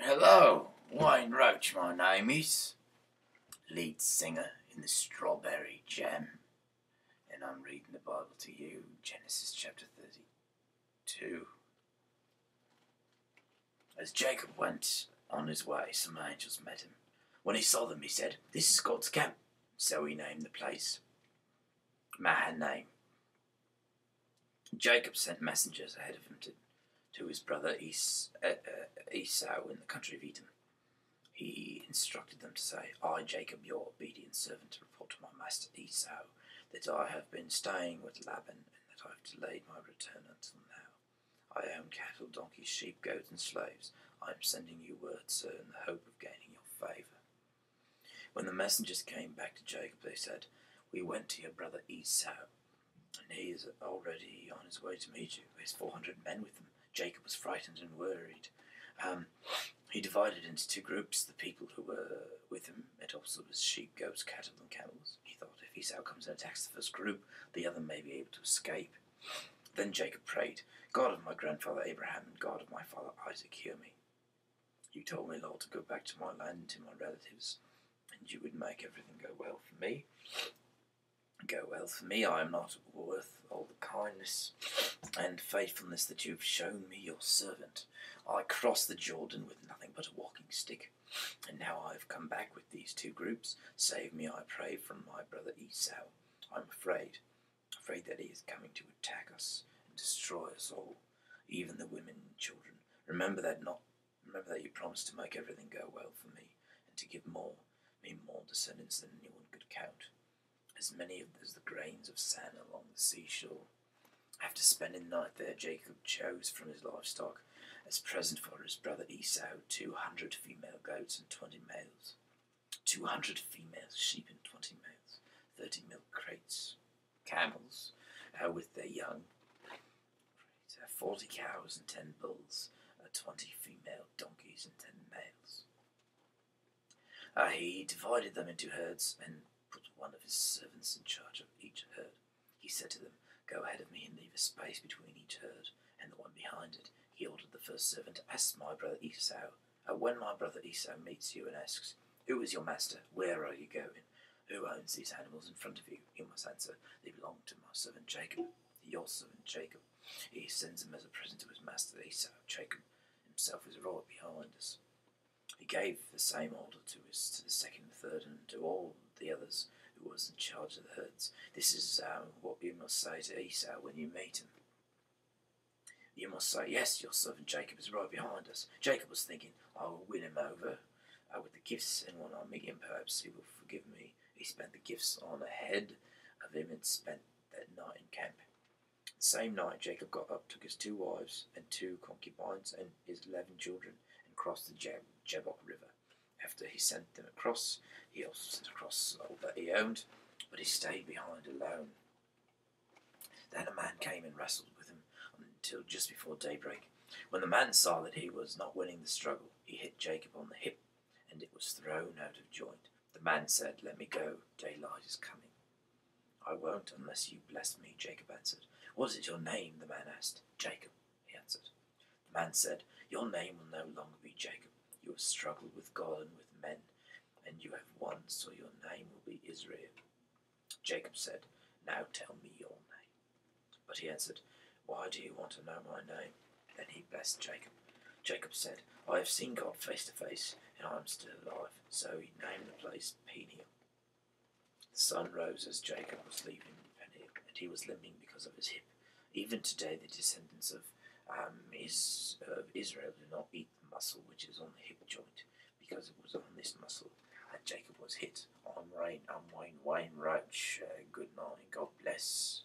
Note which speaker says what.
Speaker 1: Hello, Wayne Roach my name is, lead singer in the Strawberry Jam, and I'm reading the Bible to you, Genesis chapter 32. As Jacob went on his way, some angels met him. When he saw them, he said, "This is God's camp." So he named the place Mahanaim. Jacob sent messengers ahead of him to his brother Esau in the country of Edom. He instructed them to say, "I, Jacob, your obedient servant, report to my master Esau that I have been staying with Laban and that I have delayed my return until now. I own cattle, donkeys, sheep, goats, and slaves. I am sending you word, sir, in the hope of gaining your favour." When the messengers came back to Jacob, they said, "We went to your brother Esau, and he is already on his way to meet you. He has 400 men with him." Jacob was frightened and worried. He divided into two groups the people who were with him. It also was sheep, goats, cattle, and camels. He thought, if Esau comes and attacks the first group, the other may be able to escape. Then Jacob prayed, "God of my grandfather Abraham and God of my father Isaac, hear me. You told me, Lord, to go back to my land and to my relatives, and you would make everything go well for me. I am not worth all the kindness and faithfulness that you've shown me, your servant. I crossed the Jordan with nothing but a walking stick, and now I have come back with these two groups. Save me, I pray, from my brother Esau. I'm afraid that he is coming to attack us and destroy us all, even the women and children. Remember that you promised to make everything go well for me, and to give me more descendants than anyone could count, as many as the grains of sand along the seashore." After spending the night there, Jacob chose from his livestock as present for his brother Esau 200 female goats and 20 males, 200 female sheep and 20 males, 30 milk crates, camels with their young, 40 cows and 10 bulls, 20 female donkeys and 10 males. He divided them into herds and put one of his servants in charge of each herd. He said to them, "Go ahead of me and leave a space between each herd and the one behind it." He ordered the first servant, "Ask my brother Esau. When my brother Esau meets you and asks, 'Who is your master? Where are you going? Who owns these animals in front of you?' you must answer, 'They belong to my servant Jacob, your servant Jacob. He sends them as a present to his master Esau. Jacob himself is right behind us.'" He gave the same order to the second and third and to all the others who was in charge of the herds. "This is what you must say to Esau when you meet him. You must say, 'Yes, your servant Jacob is right behind us.'" Jacob was thinking, "I will win him over with the gifts, and when I meet him, perhaps he will forgive me." He spent the gifts on ahead of him and spent that night in camp. The same night, Jacob got up, took his 2 wives and 2 concubines and his 11 children, and crossed the Jabbok River. After he sent them across, he also sent across all that he owned, but he stayed behind alone. Then a man came and wrestled with him until just before daybreak. When the man saw that he was not winning the struggle, he hit Jacob on the hip, and it was thrown out of joint. The man said, "Let me go, daylight is coming." "I won't unless you bless me," Jacob answered. "What is your name?" the man asked. "Jacob," he answered. The man said, "Your name will no longer be Jacob. You have struggled with God and with men, and you have won, so your name will be Israel." Jacob said, "Now tell me your name." But he answered, "Why do you want to know my name?" Then he blessed Jacob. Jacob said, "I have seen God face to face, and I am still alive." So he named the place Peniel. The sun rose as Jacob was leaving Peniel, and he was limping because of his hip. Even today, the descendants of Israel do not eat the muscle which is on the hip joint, because it was on this muscle that Jacob was hit. I'm Wayne Roach. Good night. God bless.